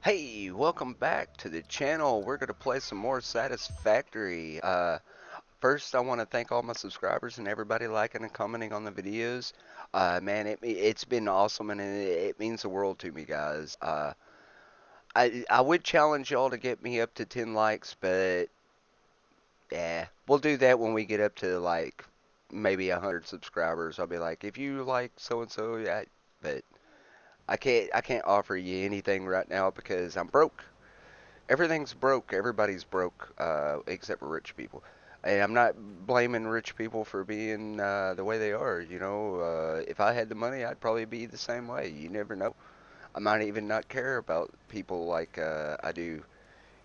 Hey, welcome back to the channel. We're going to play some more Satisfactory. First, I want to thank all my subscribers and everybody liking and commenting on the videos. Man, it's been awesome and it means the world to me, guys. I would challenge y'all to get me up to 10 likes, but yeah, we'll do that when we get up to like maybe 100 subscribers. I'll be like, if you like so and so, yeah, but I can't offer you anything right now because I'm broke. Everything's broke. Everybody's broke, except for rich people. And I'm not blaming rich people for being the way they are. If I had the money, I'd probably be the same way. You never know. I might even not care about people like I do.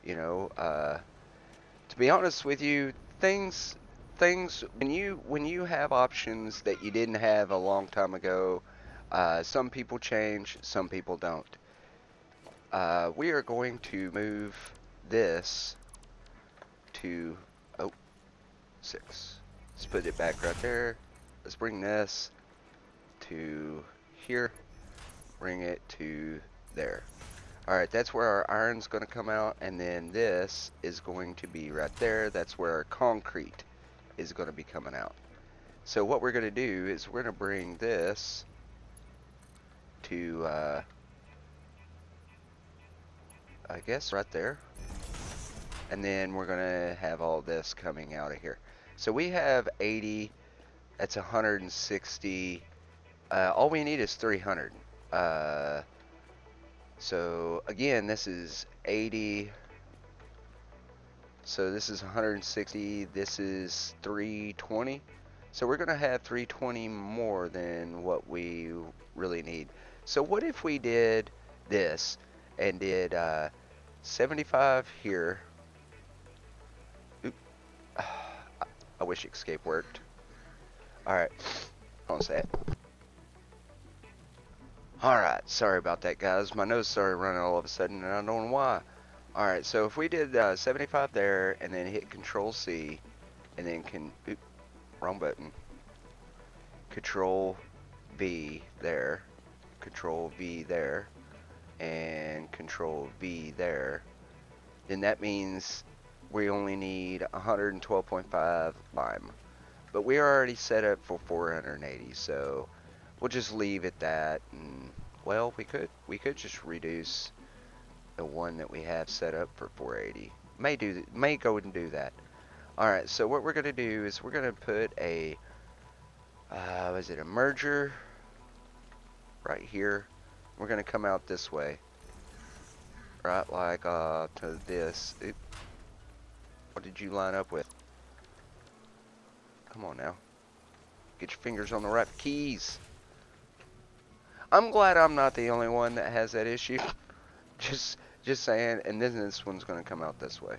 You know, to be honest with you, things, things when you have options that you didn't have a long time ago, some people change, some people don't. We are going to move this to, oh, 6. Let's put it back right there. Let's bring this to here. Bring it to there. Alright, that's where our iron's going to come out, and then this is going to be right there. That's where our concrete is going to be coming out. So what we're going to do is we're going to bring this to, I guess right there. And then we're going to have all this coming out of here. So we have 80, that's 160. All we need is 300. Uh, so again, this is 80. So this is 160. This is 320. So we're going to have 320 more than what we really need. So what if we did this and did 75 here? Oop. I wish escape worked. Alright, hold on a sec. Alright, sorry about that, guys. My nose started running all of a sudden, and I don't know why. Alright, so if we did 75 there, and then hit Control C, and then oop, wrong button. Control V there, Control V there, and Control V there, then that means we only need 112.5 lime. But we are already set up for 480, so we'll just leave it that. And well, we could just reduce the one that we have set up for 480. May go and do that. All right, so what we're gonna do is we're gonna put a is it a merger right here? We're gonna come out this way, right, like to this. What did you line up with? Come on now, get your fingers on the right keys. I'm glad I'm not the only one that has that issue. just just saying. And then this one's gonna come out this way.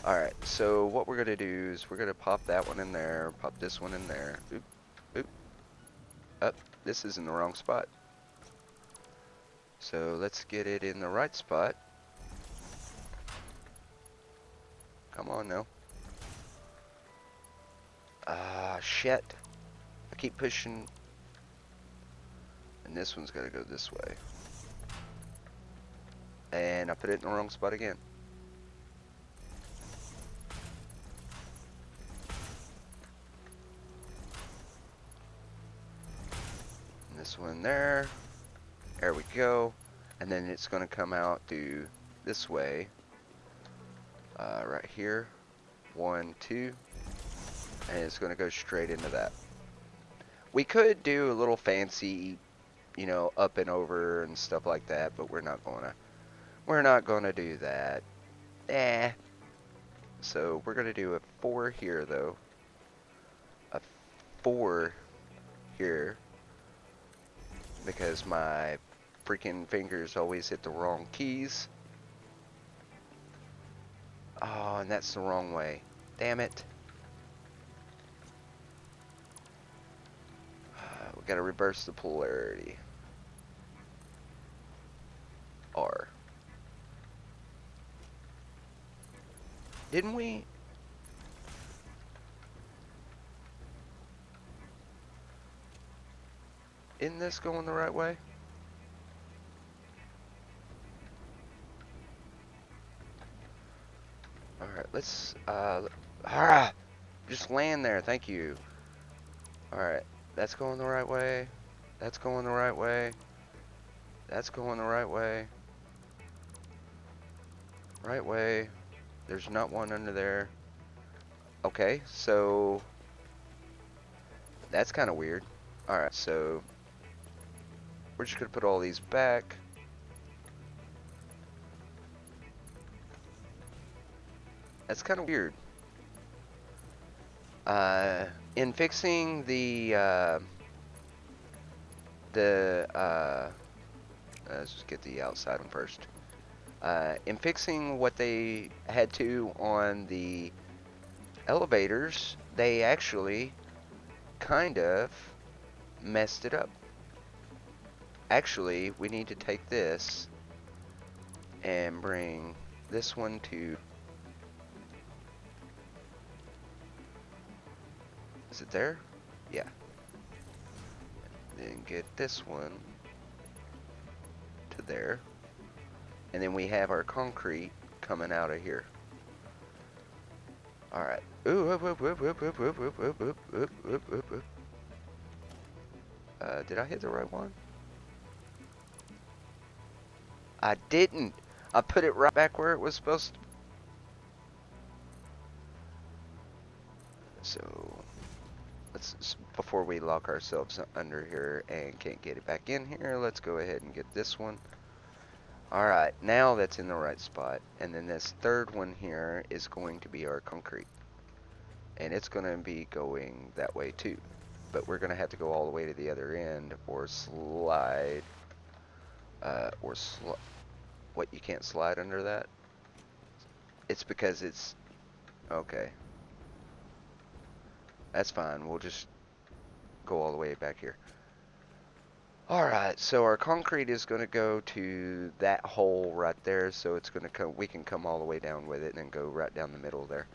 Alright, so what we're gonna do is we're gonna pop that one in there, pop this one in there. Oop, oop, up. This is in the wrong spot. So let's get it in the right spot. Come on now. Ah, shit. I keep pushing. And this one's gotta go this way. And I put it in the wrong spot again. And this one there. There we go. And then it's gonna come out to this way. Right here. 1, 2. And it's gonna go straight into that. We could do a little fancy, up and over and stuff like that, but we're not gonna do that. Eh. So we're gonna do a 4 here though. A 4 here. Because my freaking fingers always hit the wrong keys. Oh, and that's the wrong way. Damn it. We gotta reverse the polarity. R. Didn't we? Isn't this going the right way? let's ah, just land there. Thank you. All right, that's going the right way. That's going the right way. That's going the right way. Right way. There's not one under there. Okay, so that's kind of weird. All right, so we're just gonna put all these back. That's kind of weird. In fixing the let's just get the outside one first. In fixing what they had to on the elevators, they actually kind of messed it up. Actually, we need to take this and bring this one to... Is it there? Yeah. Then get this one to there. And then we have our concrete coming out of here. Alright. Ooh, whoop, whoop, whoop, whoop, whoop, whoop, whoop, whoop, whoop, whoop, whoop, whoop, whoop. Did I hit the right one? I didn't. I put it right back where it was supposed to. So, let's, before we lock ourselves under here and can't get it back in here, let's go ahead and get this one. Alright, now that's in the right spot. And then this third one here is going to be our concrete. And it's going to be going that way too. But we're going to have to go all the way to the other end or slide. What, you can't slide under that? It's because it's... Okay. That's fine. We'll just go all the way back here. Alright, so our concrete is going to go to that hole right there. So it's going to come... We can come all the way down with it and then go right down the middle there.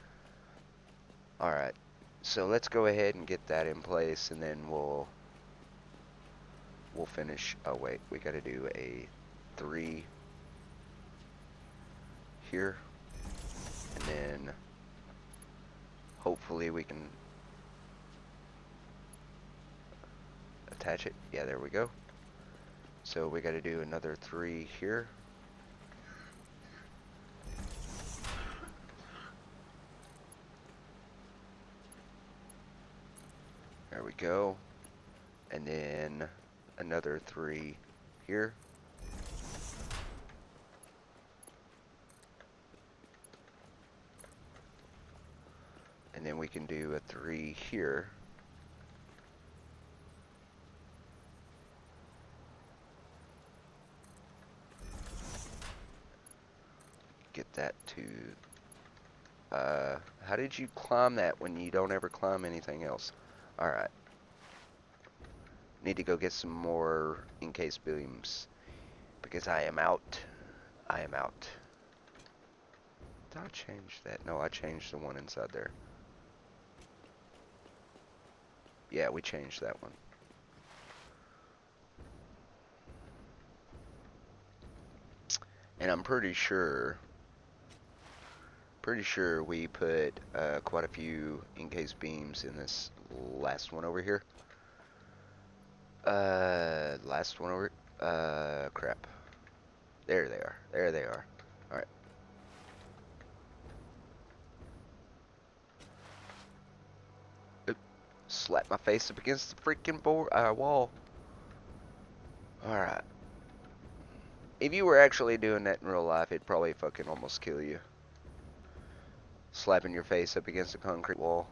Alright. So let's go ahead and get that in place, and then we'll finish. Oh wait, we got to do a 3 here, and then hopefully we can attach it. Yeah, there we go. So we got to do another 3 here. There we go. And then another 3 here. And then we can do a 3 here. Get that to... how did you climb that when you don't ever climb anything else? Alright. Need to go get some more encased beams, because I am out. I am out. Did I change that? No, I changed the one inside there. Yeah, we changed that one. And I'm pretty sure we put quite a few encased beams in this last one over here. Last one over. Crap. There they are. There they are. All right. Oop. Slap my face up against the freaking wall. All right. If you were actually doing that in real life, it'd probably fucking almost kill you. Slapping your face up against a concrete wall.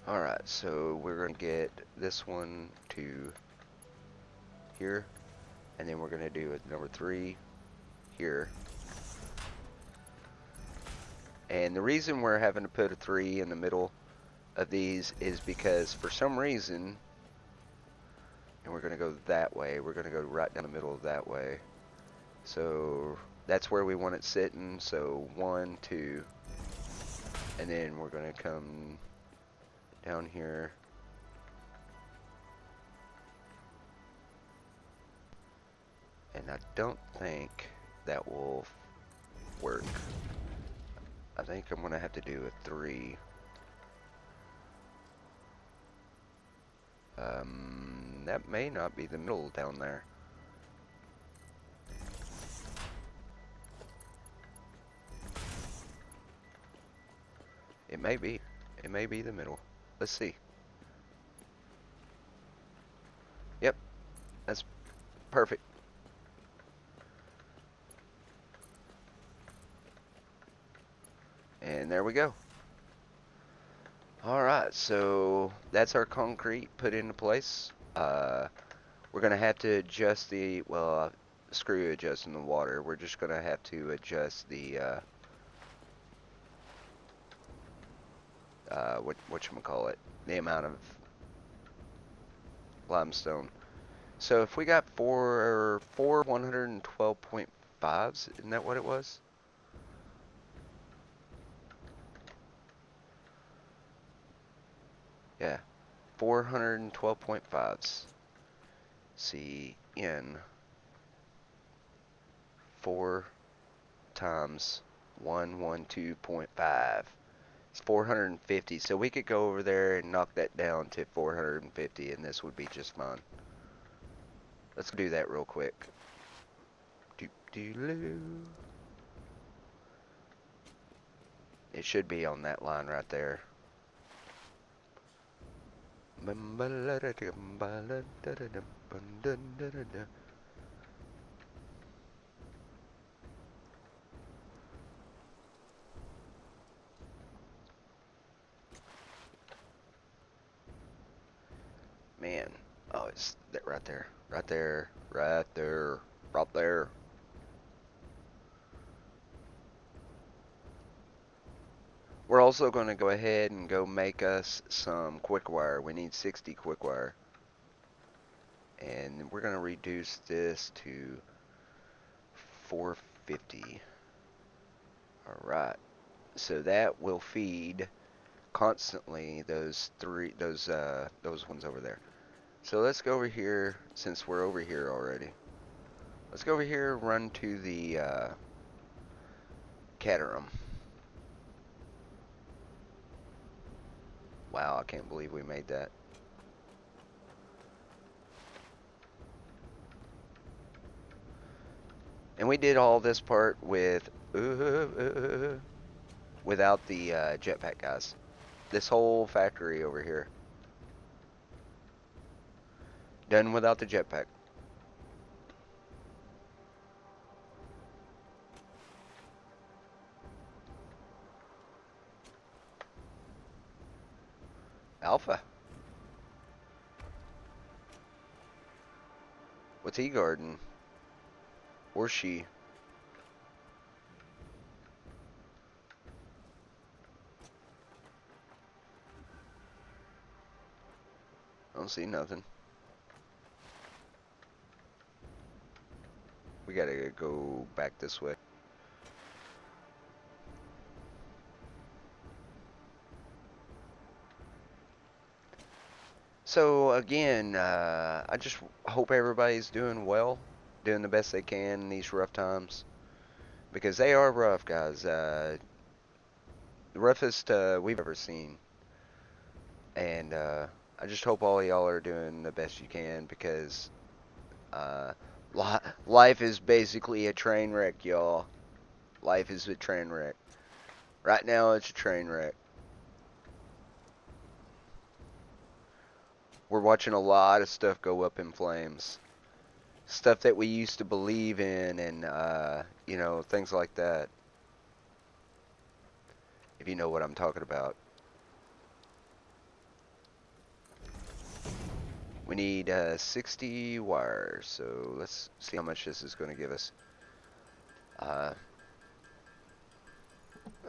Alright, so we're going to get this one to here. And then we're going to do a number 3 here. And the reason we're having to put a 3 in the middle of these is because for some reason... And we're going to go that way. We're going to go right down the middle of that way. So that's where we want it sitting. So 1, 2. And then we're going to come down here. And I don't think that will work. I think I'm gonna have to do a 3. That may not be the middle down there. It may be. It may be the middle. Let's see. Yep, that's perfect. And there we go. Alright, so that's our concrete put into place. We're going to have to adjust the, well, screw adjusting the water. We're just going to have to adjust the, whatchamacallit, the amount of limestone. So if we got four 112.5s, isn't that what it was? Yeah, 412.5s. See, in 4 times 112.5. It's 450, so we could go over there and knock that down to 450, and this would be just fine. Let's do that real quick. It should be on that line right there. Man, oh, it's that right there, right there, right there, right there. We're also going to go ahead and go make us some quick wire. We need 60 quick wire. And we're going to reduce this to 450. Alright. So that will feed constantly those ones over there. So let's go over here, since we're over here already. Let's go over here, run to the Caterham. Wow, I can't believe we made that. And we did all this part with without the jetpack guys. This whole factory over here done without the jetpack. Alpha. What's he guarding? Or she? I don't see nothing. We gotta go back this way. So again, I just hope everybody's doing well, doing the best they can in these rough times, because they are rough, guys. The roughest we've ever seen, and I just hope all y'all are doing the best you can, because uh, life is basically a train wreck, y'all. Life is a train wreck. Right now, it's a train wreck. We're watching a lot of stuff go up in flames. Stuff that we used to believe in, and you know, things like that. If you know what I'm talking about. We need 60 wires, so let's see how much this is going to give us.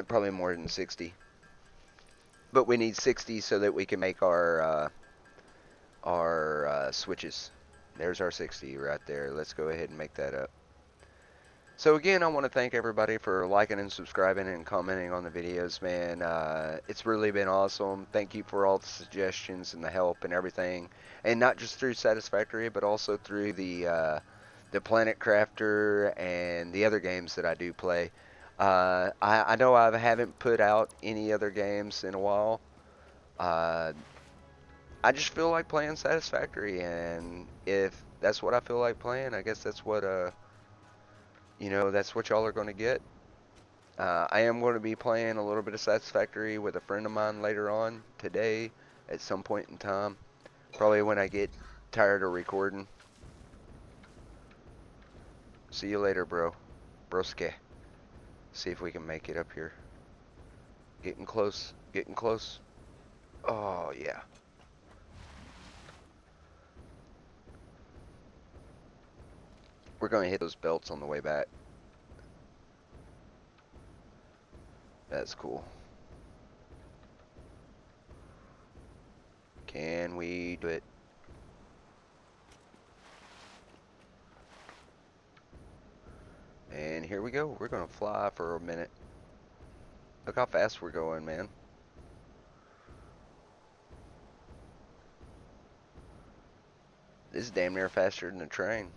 Probably more than 60. But we need 60 so that we can make our switches. There's our 60 right there. Let's go ahead and make that up. So again, I want to thank everybody for liking and subscribing and commenting on the videos, man. It's really been awesome. Thank you for all the suggestions and the help and everything. And not just through Satisfactory, but also through the the Planet Crafter and the other games that I do play. I know I haven't put out any other games in a while. Uh, I just feel like playing Satisfactory, and if that's what I feel like playing, I guess that's what that's what y'all are going to get. I am going to be playing a little bit of Satisfactory with a friend of mine later on today at some point in time. Probably when I get tired of recording. See you later, bro. Broske. See if we can make it up here. Getting close. Getting close. Oh, yeah. We're going to hit those belts on the way back. That's cool. Can we do it? And here we go. We're going to fly for a minute. Look how fast we're going, man. This is damn near faster than a train.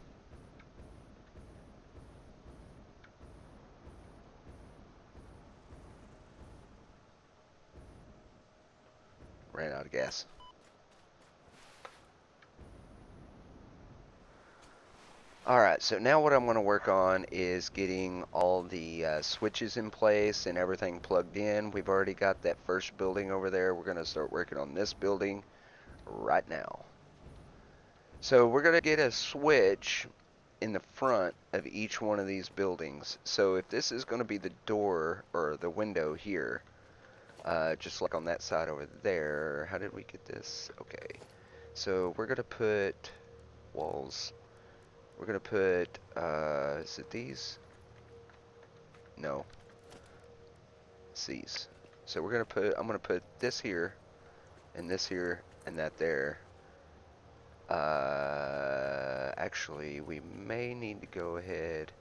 Ran out of gas. Alright, so now what I'm going to work on is getting all the switches in place and everything plugged in. We've already got that first building over there. We're going to start working on this building right now. So we're going to get a switch in the front of each one of these buildings. So if this is going to be the door or the window here, just like on that side over there, how did we get this? Okay, so we're going to put walls. We're going to put, is it these? No. It's these. So we're going to put, I'm going to put this here, and that there. Actually, we may need to go ahead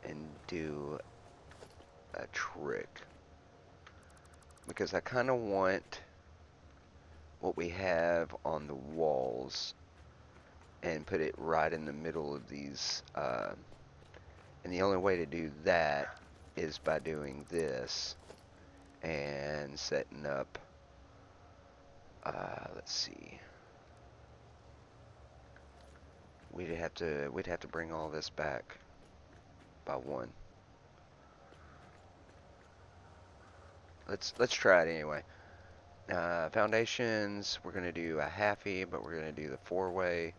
and do a trick. Because I kind of want what we have on the walls and put it right in the middle of these. And the only way to do that is by doing this and setting up, let's see. We'd have to bring all this back by one. Let's try it anyway. Foundations, we're gonna do a halfie, but we're gonna do the four-way,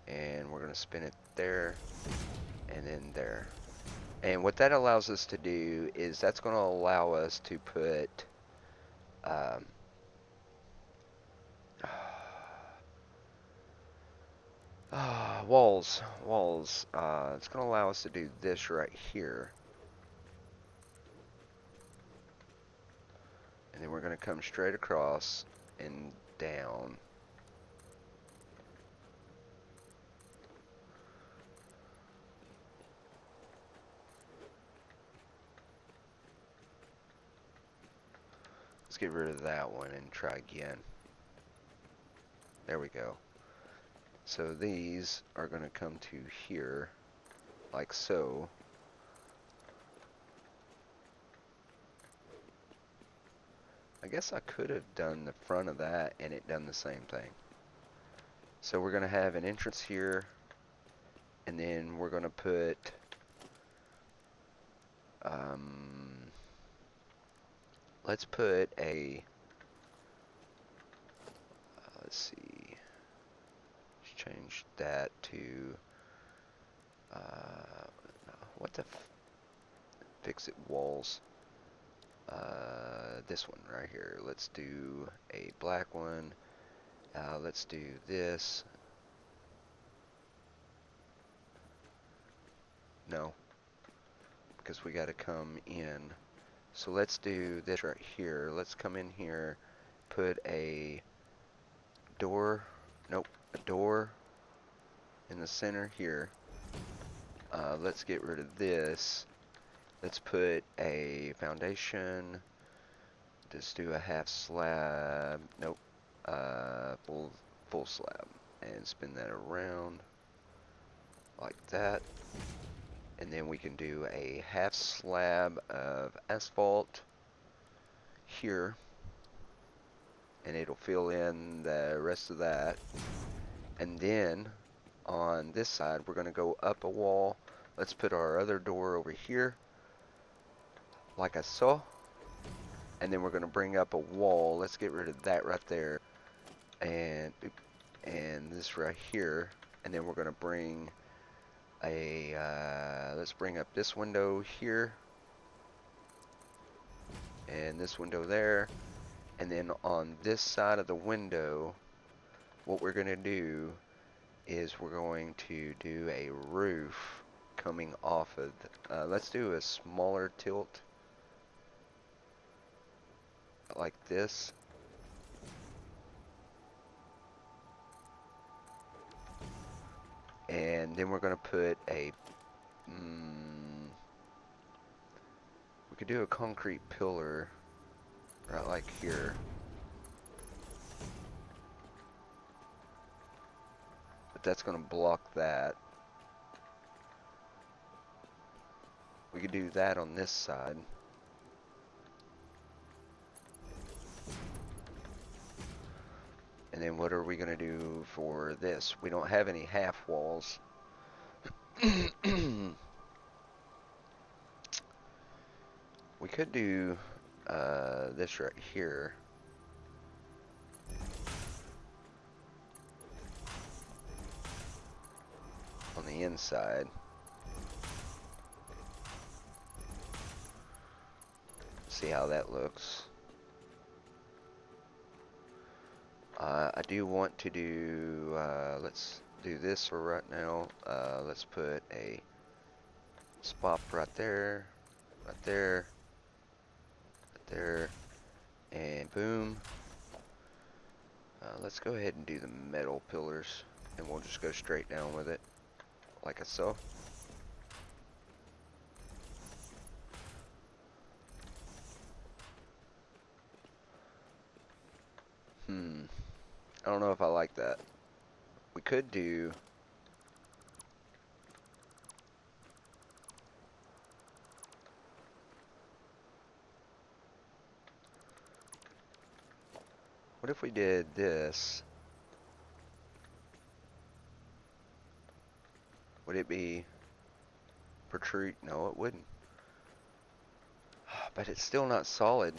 and we're gonna spin it there, and then there. And what that allows us to do is that's gonna allow us to put walls. It's gonna allow us to do this right here. And then we're going to come straight across and down. Let's get rid of that one and try again. There we go. So these are going to come to here, like so. I guess I could have done the front of that and it done the same thing. So we're going to have an entrance here, and then we're going to put let's put a let's see, let's change that to what the fix it walls. This one right here. Let's do a black one. Let's do this. No, because we got to come in. So let's do this right here. Let's come in here, put a door. Nope, a door in the center here. Let's get rid of this. Let's put a foundation. Just do a half slab. Nope. Full slab, and spin that around like that. And then we can do a half slab of asphalt here, and it'll fill in the rest of that. And then on this side, we're going to go up a wall. Let's put our other door over here, like I saw. And then we're going to bring up a wall. Let's get rid of that right there. And this right here. And then we're going to bring a, let's bring up this window here. And this window there. And then on this side of the window, what we're going to do is we're going to do a roof coming off of, let's do a smaller tilt like this. And then we're going to put a, we could do a concrete pillar right like here. But that's going to block that. We could do that on this side. And then what are we going to do for this? We don't have any half walls. We could do this right here. On the inside. See how that looks. I do want to do, let's do this for right now. Let's put a spot right there, right there, right there, and boom. Let's go ahead and do the metal pillars, and we'll just go straight down with it, like I saw. I don't know if I like that. We could do, what if we did this? Would it be protrude? No, it wouldn't. But it's still not solid.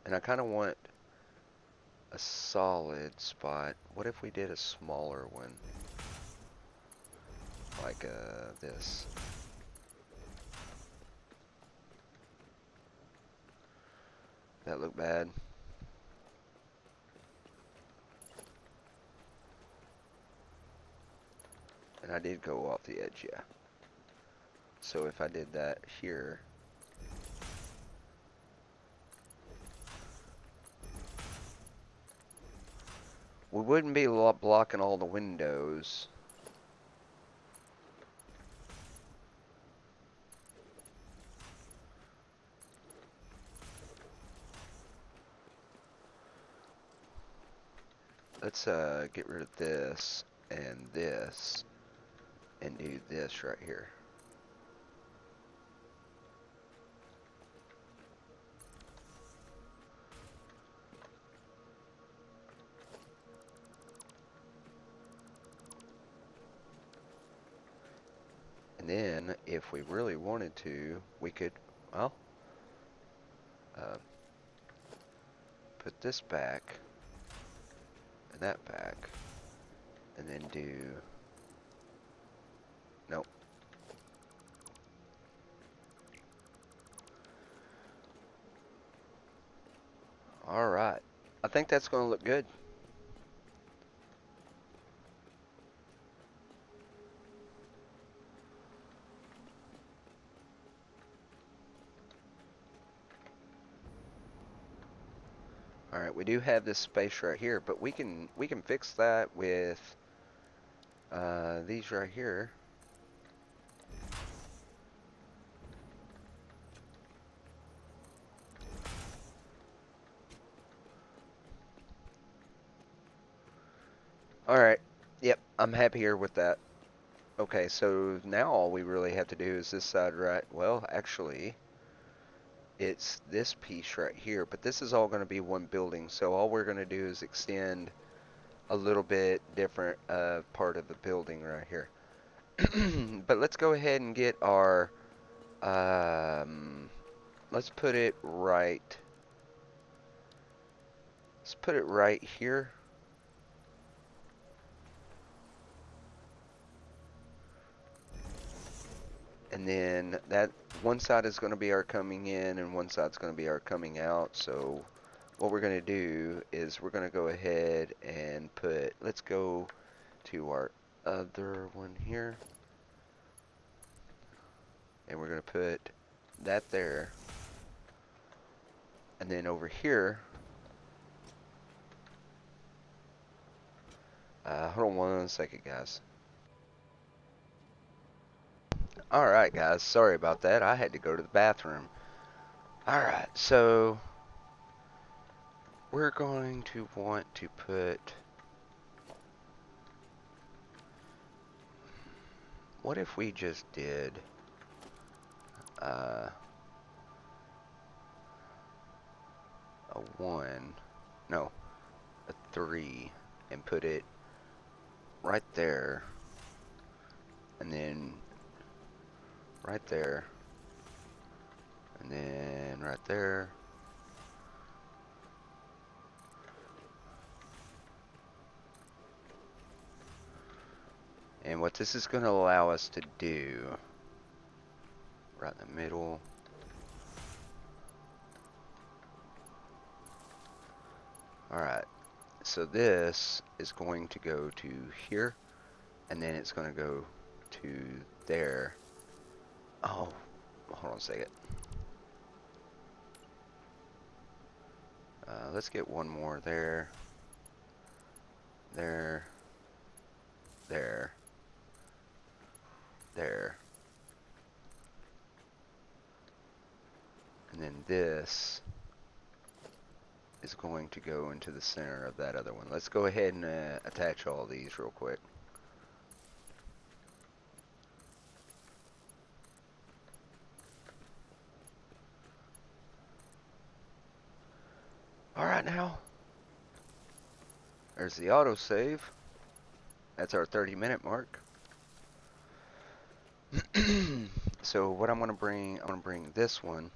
And I kind of want a solid spot. What if we did a smaller one? Like this. That look bad? And I did go off the edge, yeah. So if I did that here, we wouldn't be blocking all the windows. Let's get rid of this and do this right here. And then, if we really wanted to, we could, well, put this back, and that back, and then do, nope. Alright, I think that's going to look good. Alright, we do have this space right here, but we can fix that with these right here. Alright, yep, I'm happier with that. Okay, so now all we really have to do is this side right. Well, actually, it's this piece right here, but this is all going to be one building. So all we're going to do is extend a little bit different part of the building right here. But let's go ahead and get our, um, let's put it right, let's put it right here. And then that one side is going to be our coming in and one side's going to be our coming out. So what we're going to do is we're going to go ahead and put, let's go to our other one here. And we're going to put that there. And then over here, hold on one second, guys. Alright, guys, sorry about that. I had to go to the bathroom. Alright, so we're going to want to put, what if we just did a 1, no, a 3, and put it right there, and then right there, and then right there. And what this is going to allow us to do, right in the middle, alright, so this is going to go to here, and then it's going to go to there. Oh, hold on a second. Let's get one more there, there, there, there. And then this is going to go into the center of that other one. Let's go ahead and attach all these real quick. Alright now. There's the autosave. That's our 30-minute mark. So what I'm going to bring this one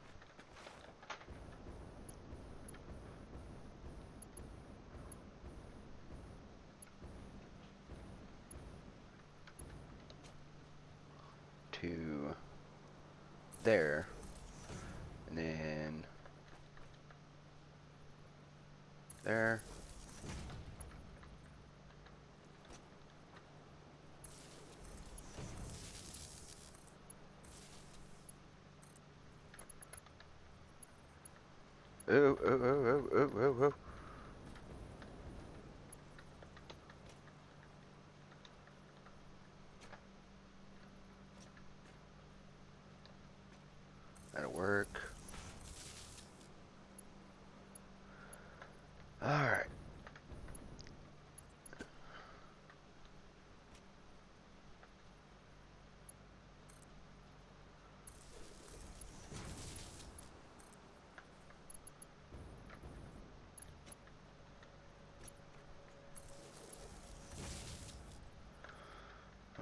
to there, and then there. Oh, oh, oh, oh, oh, oh, oh. That'll work. Alright.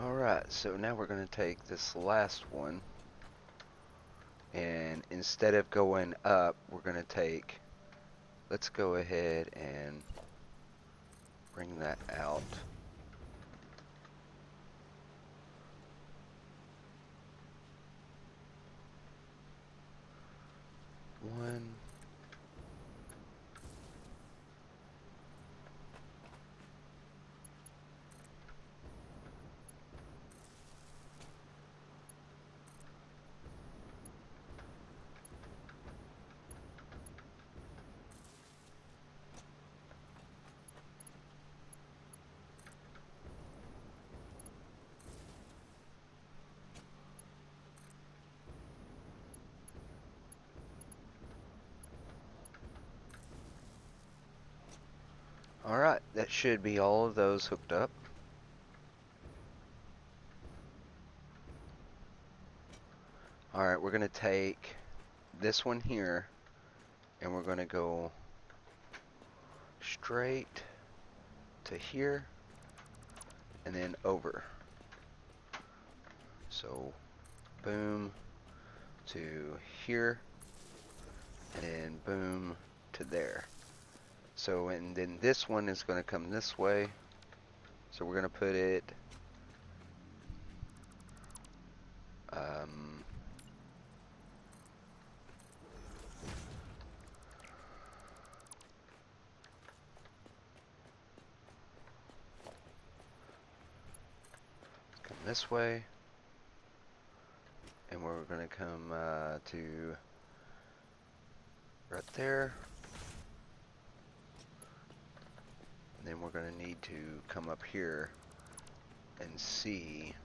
Alright, so now we're going to take this last one, and instead of going up, we're going to take, let's go ahead and bring that out. One. Alright, that should be all of those hooked up. going to take this one here, and we're going to go straight to here, and then over. So, boom to here, and then boom to there. So, and then this one is going to come this way. So we're going to put it come this way, and we're going to come to right there, and then we're going to need to come up here and see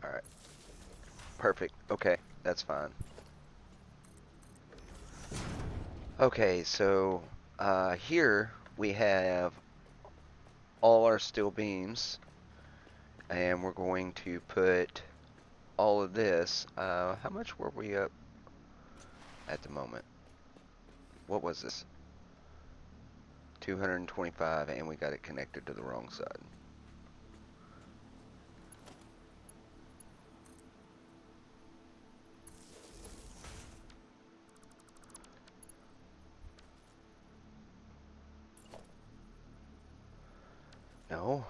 alright, perfect, okay, that's fine. Okay, so here we have all our steel beams, and we're going to put all of this. How much were we up at the moment? What was this? 225, and we got it connected to the wrong side. No.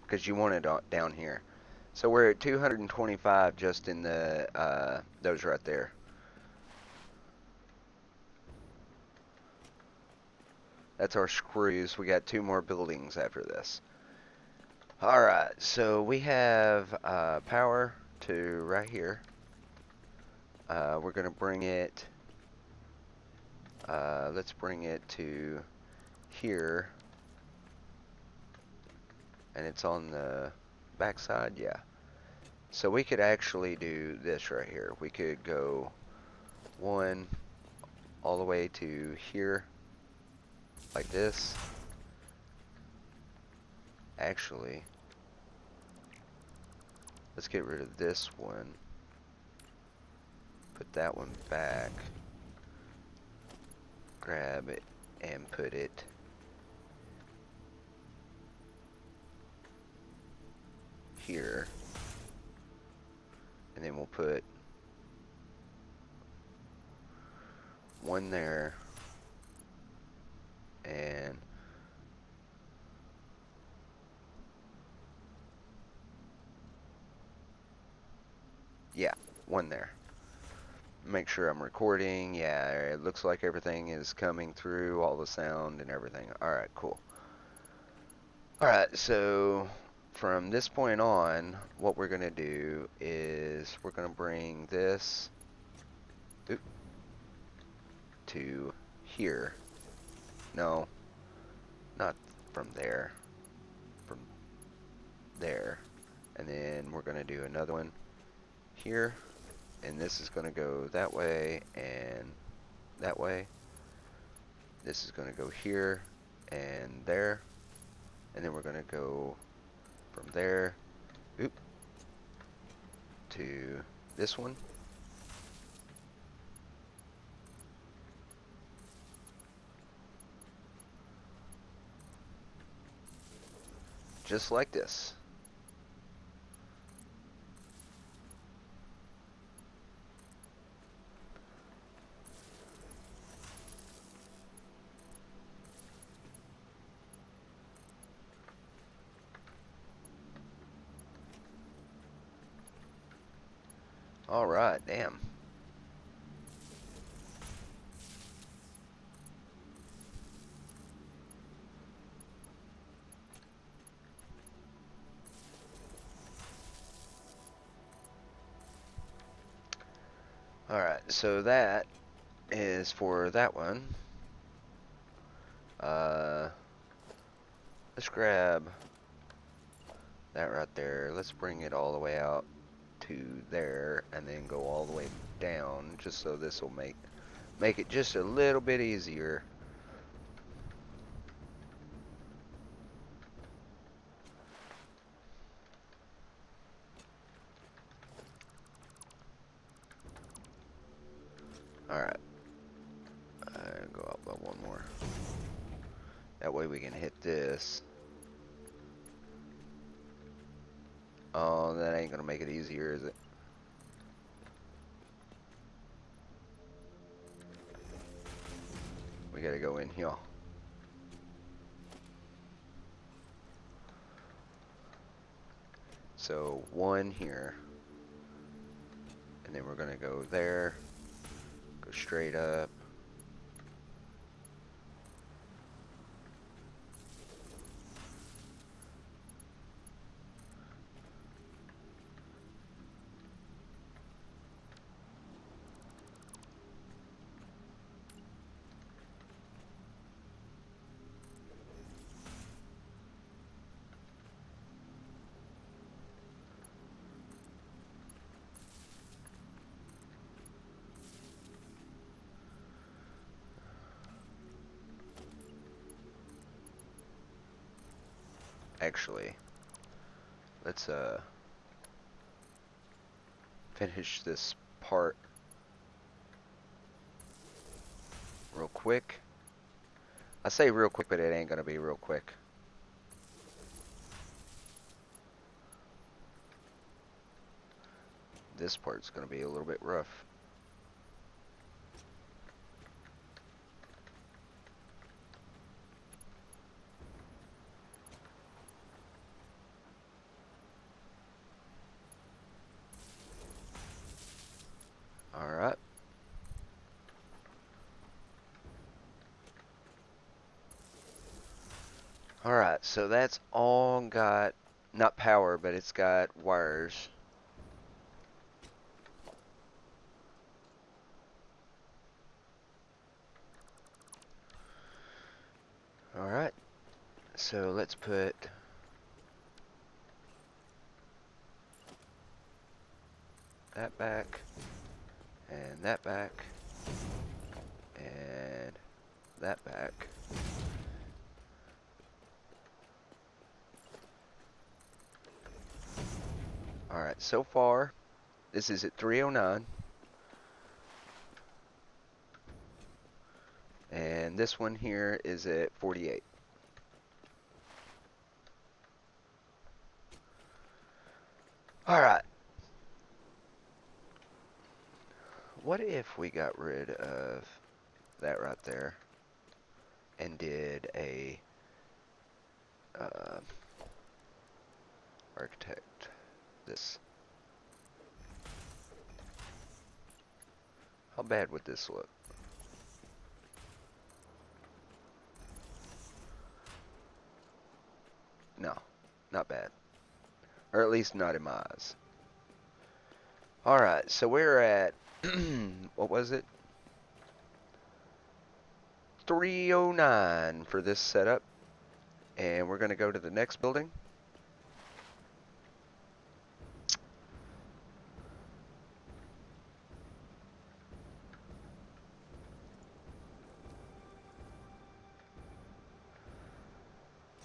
Because you want it down here. So we're at 225 just in the those right there. That's our screws. We got 2 more buildings after this. Alright, so we have power to right here. We're going to bring it, let's bring it to here. And it's on the back side, yeah. So we could actually do this right here. We could go 1 all the way to here, like this. Actually, let's get rid of this one. Put that one back. Grab it and put it here. And then we'll put 1 there. And yeah, 1 there. Make sure I'm recording. Yeah, it looks like everything is coming through, all the sound and everything. Alright, cool. Alright, so from this point on, what we're going to do is we're going to bring this to here. No, not from there. From there. And then we're going to do another one here. And this is going to go that way and that way. This is going to go here and there. And then we're going to go from there to this one. Just like this. Alright, damn. Alright, so that is for that one. Let's grab that right there. Let's bring it all the way out to there and then go all the way down, just so this will make it just a little bit easier. Alright. Go up by one more. That way we can hit this. Oh, that ain't gonna make it easier, is it? We gotta go in here. So, one here. And then we're gonna go there. Go straight up. Actually, let's finish this part real quick. I say real quick, but it ain't gonna be real quick. This part's gonna be a little bit rough. Alright. Alright, so that's all got, not power, but it's got wires. Alright, so let's put that back, and that back, and that back. Alright, so far, this is at 309. And this one here is at 48. Alright. What if we got rid of that right there and did a architect this? How bad would this look? No, not bad. Or at least not in my eyes. Alright, so we're at, what was it? 309 for this setup. And we're going to go to the next building.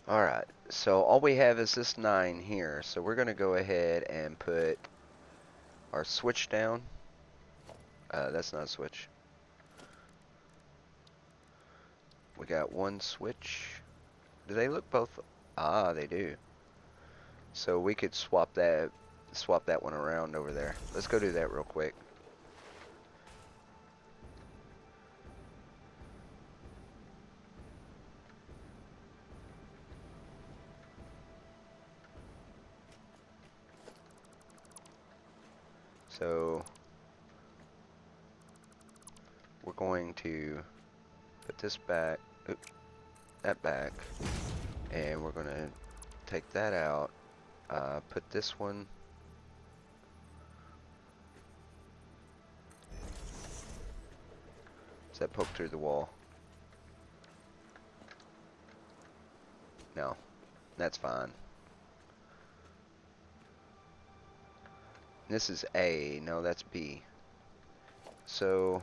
Alright, so all we have is this 9 here. So we're going to go ahead and put our switch down. That's not a switch. We got one switch. Do they look both? Ah, they do. So we could swap that one around over there. Let's go do that real quick. So we're going to put this back, that back, and we're going to take that out, put this one, does that poke through the wall? No, that's fine. This is A, no, that's B. So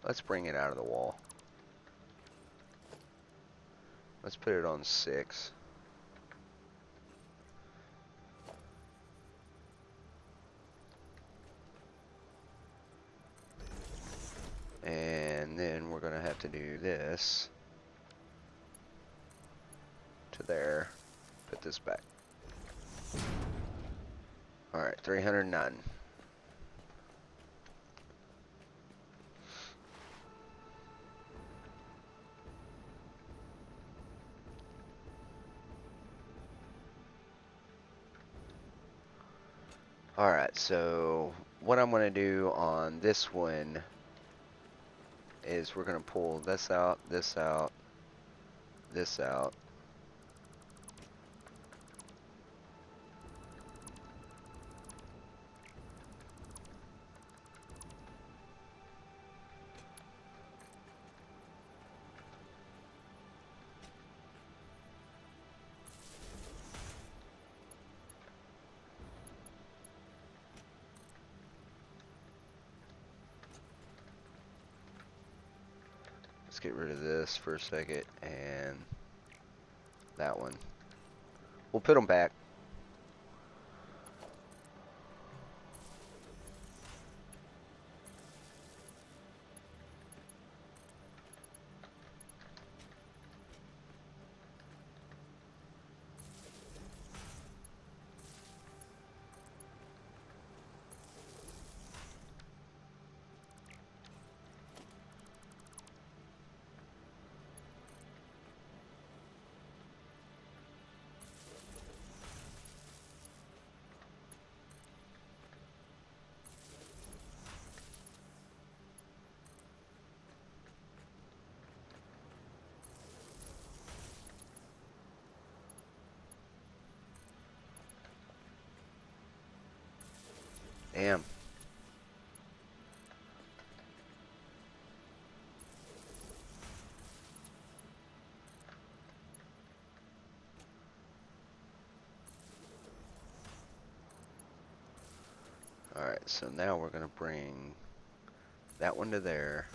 let's bring it out of the wall. Let's put it on 6. And then we're going to have to do this to there. Put this back. Alright, 309. Alright, so what I'm going to do on this one is we're going to pull this out, this out, this out. Let's get rid of this for a second, and that one. We'll put them back. Damn. Alright, so now we're going to bring that one to there.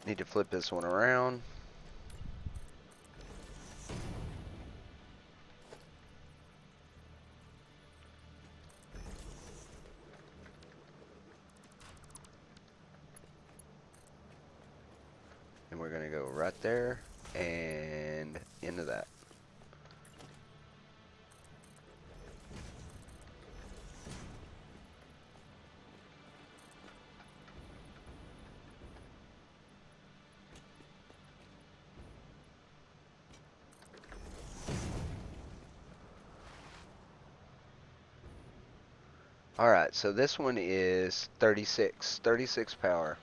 Need to flip this one around. And we're going to go right there and into that. Alright, so this one is 36 power.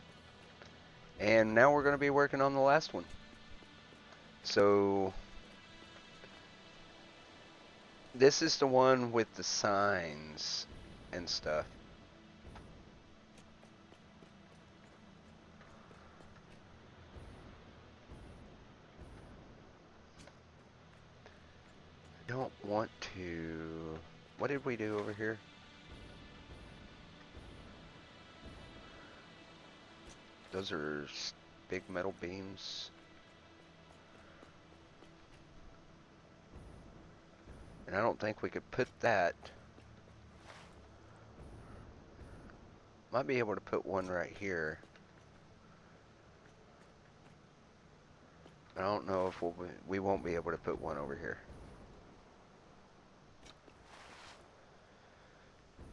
And now we're going to be working on the last one. So this is the one with the signs and stuff. I don't want to... What did we do over here? Those are big metal beams. And I don't think we could put that. Might be able to put one right here. I don't know if we won't be able to put one over here.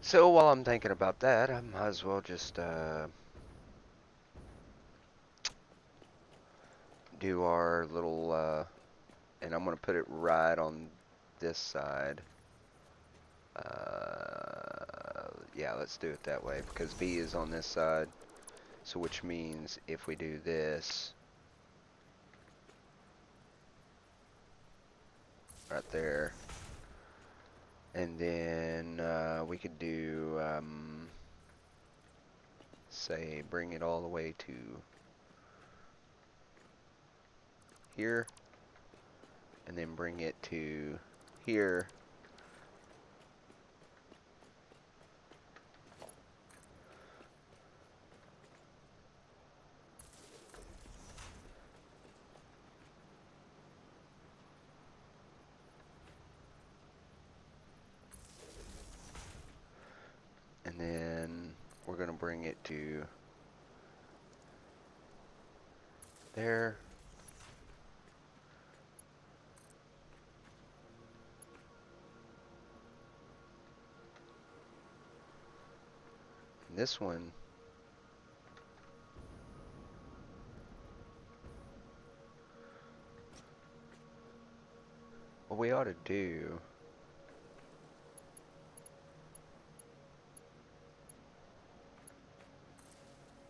So while I'm thinking about that, I might as well just do our little, and I'm going to put it right on this side. Yeah, let's do it that way because B is on this side. So which means if we do this right there, And then we could do, say, bring it all the way to here, and then bring it to here. And then we're going to bring it to there. And this one, what we ought to do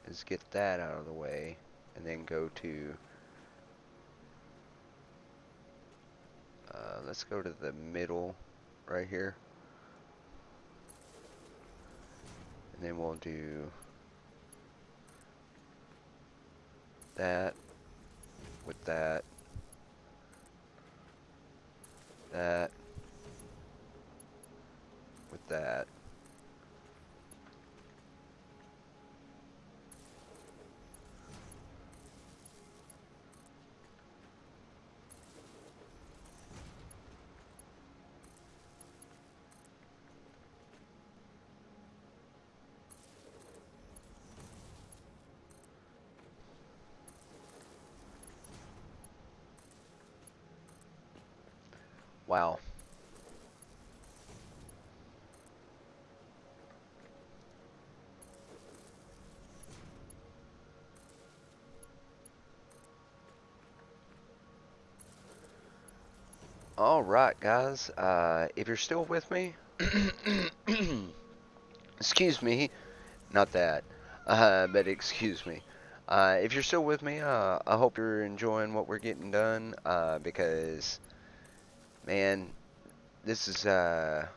is get that out of the way, and then go to, let's go to the middle right here. And then we'll do that with that, that with that. Wow. All right, guys. If you're still with me, excuse me, not that, but excuse me. If you're still with me, I hope you're enjoying what we're getting done, because, man, this is a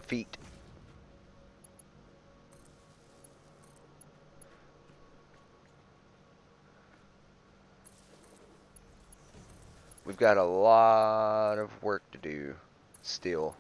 feat. We've got a lot of work to do still.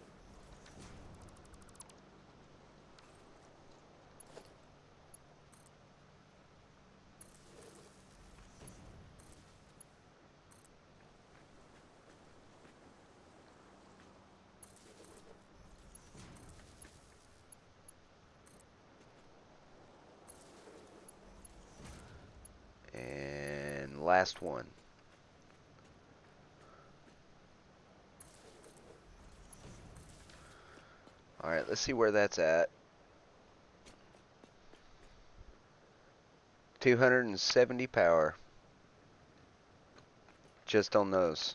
And last one. Alright, let's see where that's at. 270 power. Just on those.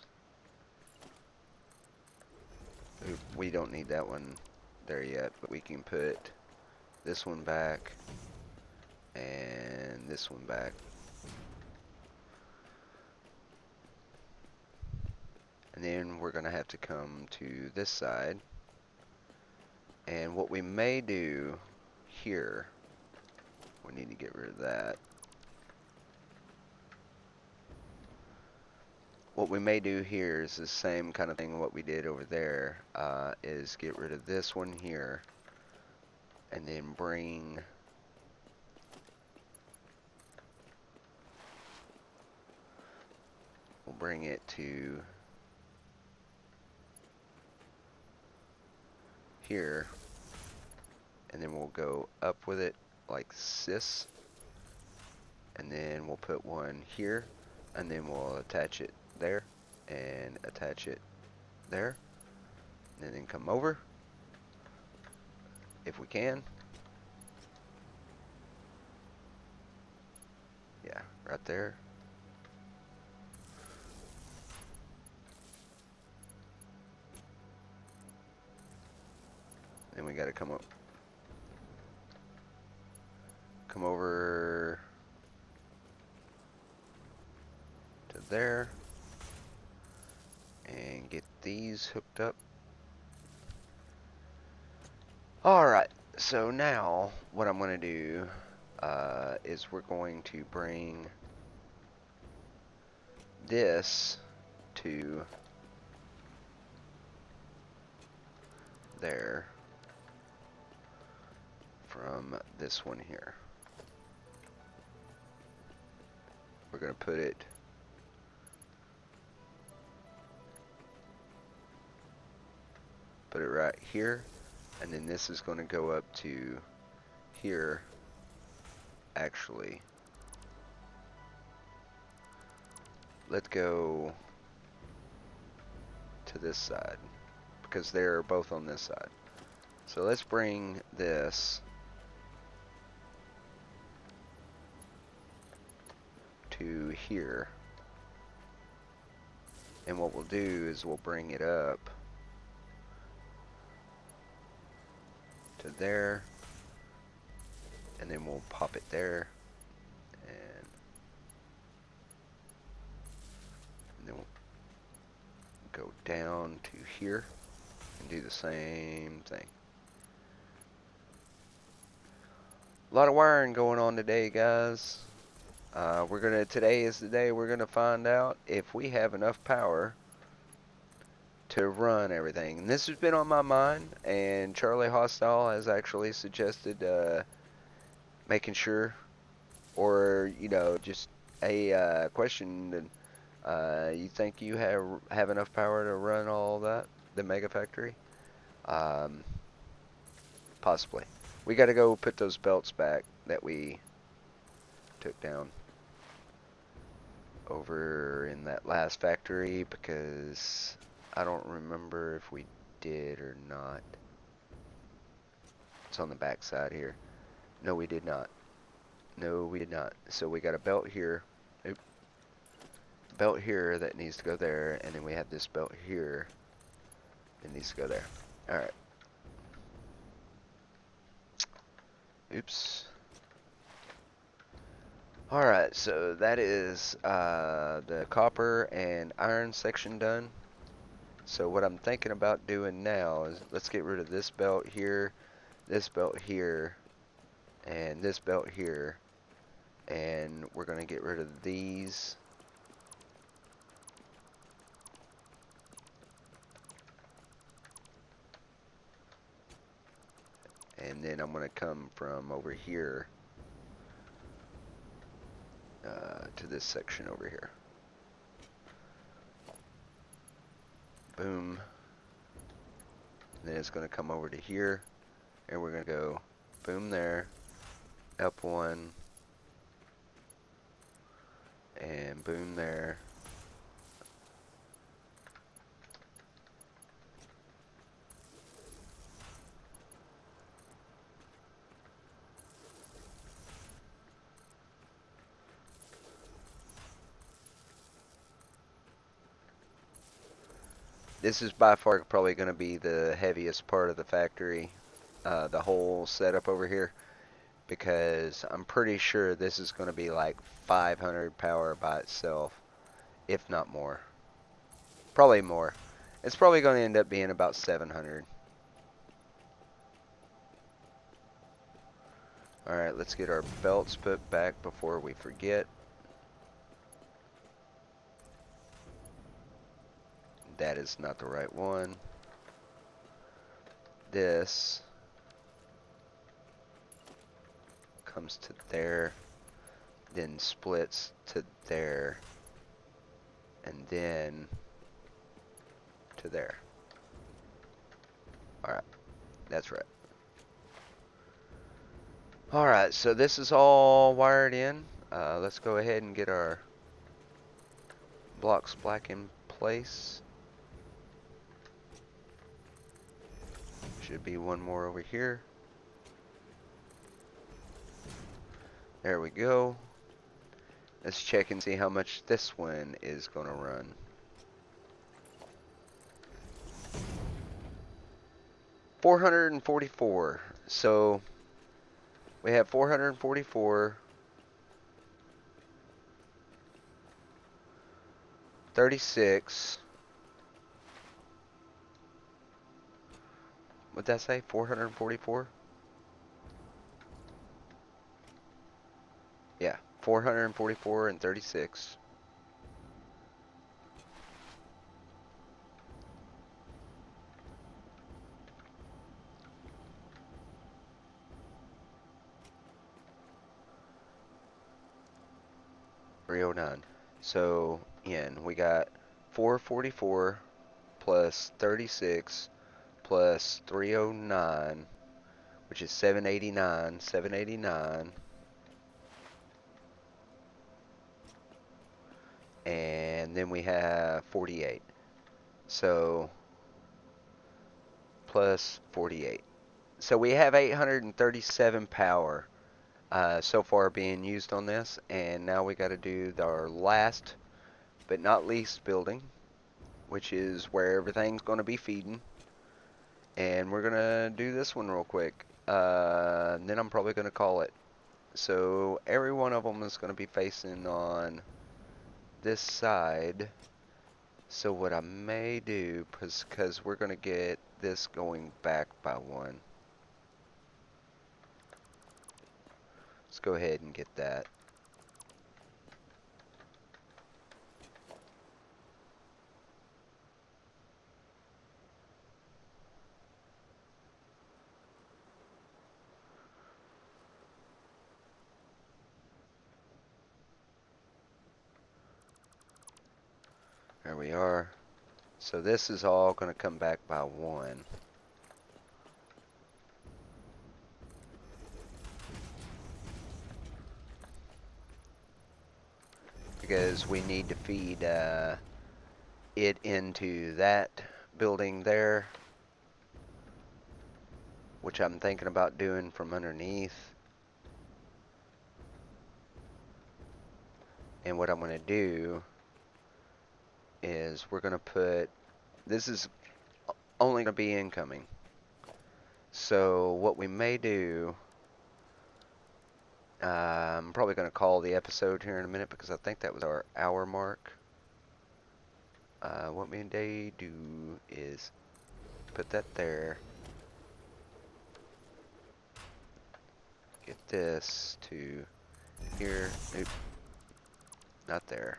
We don't need that one there yet, but we can put this one back and this one back. And then we're going to have to come to this side. And what we may do here, we need to get rid of that. What we may do here is the same kind of thing what we did over there, is get rid of this one here, and then we'll bring it to here, and then we'll go up with it like this, and then we'll put one here, and then we'll attach it there, and attach it there, and then come over, if we can. Yeah, right there. Then we gotta come over to there and get these hooked up. Alright, so now what I'm going to do is we're going to bring this to there from this one here. We're going to put it right here, and then this is going to go up to here. Actually, let's go to this side because they're both on this side. So let's bring this to here, and what we'll do is we'll bring it up to there, and then we'll pop it there, and then we'll go down to here and do the same thing. A lot of wiring going on today, guys. Today is the day we're gonna find out if we have enough power to run everything. And this has been on my mind, and Charlie Hostile has actually suggested making sure, or just a question. You think you have enough power to run all that, the Mega Factory? Possibly. We got to go put those belts back that we took down over in that last factory, because I don't remember if we did or not. It's on the back side here. No, we did not. No, we did not. So we got a belt here. Oop. Belt here that needs to go there, and then we have this belt here that needs to go there. Alright. Oops. Alright, so that is the copper and iron section done. So what I'm thinking about doing now is let's get rid of this belt here, and this belt here, and we're going to get rid of these. And then I'm going to come from over here to this section over here. Boom. Then it's going to come over to here, and we're going to go boom there, up one, and boom there. This is by far probably going to be the heaviest part of the factory, the whole setup over here, because I'm pretty sure this is going to be like 500 power by itself, if not more. Probably more. It's probably going to end up being about 700. Alright, let's get our belts put back before we forget. That is not the right one. This comes to there, then splits to there, and then to there. Alright, that's right. Alright, so this is all wired in. Let's go ahead and get our blocks back in place. Should be one more over here. There we go. Let's check and see how much this one is going to run. $444. So we have 444, 36. What'd that say? 444? Yeah, 444 and 36. $309. So, in, we got 444 plus 36 plus 309, which is 789. 789. And then we have 48. So, plus 48. So we have 837 power so far being used on this. And now we got to do our last but not least building, which is where everything's going to be feeding. And we're going to do this one real quick. Then I'm probably going to call it. So every one of them is going to be facing on this side. So what I may do, because we're going to get this going back by one. Let's go ahead and get that. There we are. So this is all going to come back by one. Because we need to feed it into that building there, which I'm thinking about doing from underneath. And what I'm going to do is we're going to put, this is only going to be incoming. So what we may do, I'm probably going to call the episode here in a minute because I think that was our hour mark. What me and Dave do is put that there. Get this to here. Nope. Not there.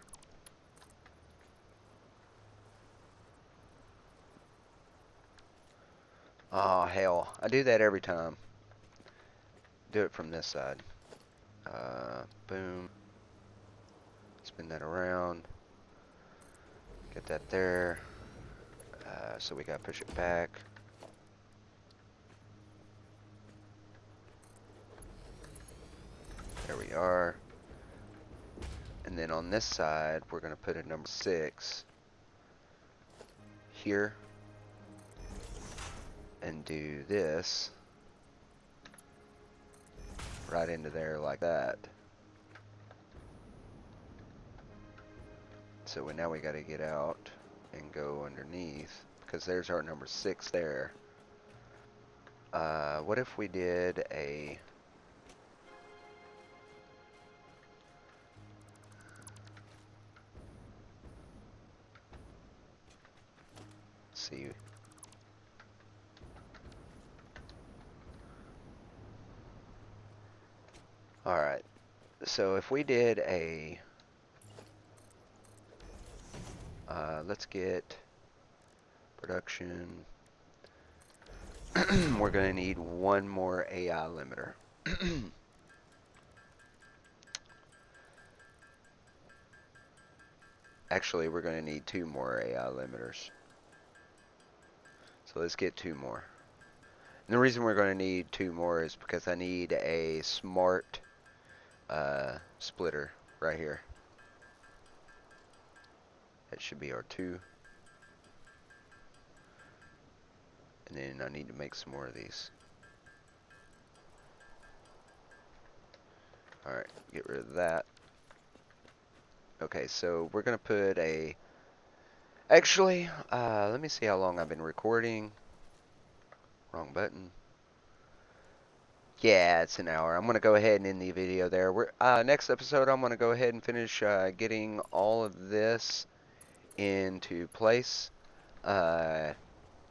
Oh, hell. I do that every time. Do it from this side. Boom. Spin that around. Get that there. So we gotta push it back. There we are. And then on this side, we're gonna put a number 6 here. And do this right into there like that. So now we got to get out and go underneath because there's our number 6 there. What if we did a see. Alright, so if we did a, let's get production, we're going to need one more AI limiter. Actually, we're going to need 2 more AI limiters. So let's get 2 more. And the reason we're going to need 2 more is because I need a smart splitter right here. That should be our 2. And then I need to make some more of these. Alright, get rid of that. Okay, so we're going to put a... Actually, let me see how long I've been recording. Wrong button. Yeah, it's an hour. I'm going to go ahead and end the video there. Next episode, I'm going to go ahead and finish getting all of this into place.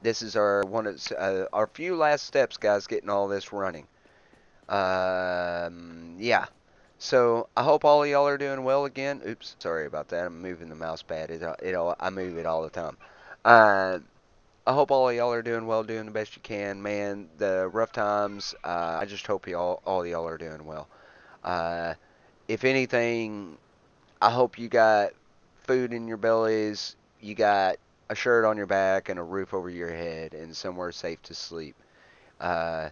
This is our few last steps, guys, getting all this running. Yeah. So I hope all of y'all are doing well again. Oops, sorry about that. I'm moving the mouse pad. I move it all the time. Uh, I hope all of y'all are doing well, doing the best you can, man. The rough times. I just hope all of y'all are doing well. Uh, if anything, I hope you got food in your bellies, you got a shirt on your back, and a roof over your head, and somewhere safe to sleep. Uh,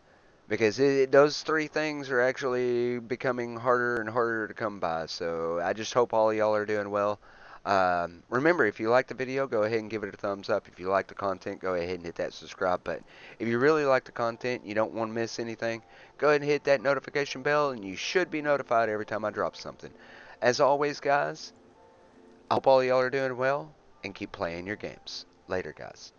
because those three things are actually becoming harder and harder to come by. So I just hope all of y'all are doing well. Remember, if you like the video, go ahead and give it a thumbs up. If you like the content, go ahead and hit that subscribe button. If you really like the content, you don't want to miss anything, go ahead and hit that notification bell, and you should be notified every time I drop something. As always, guys, I hope all of y'all are doing well, and keep playing your games. Later, guys.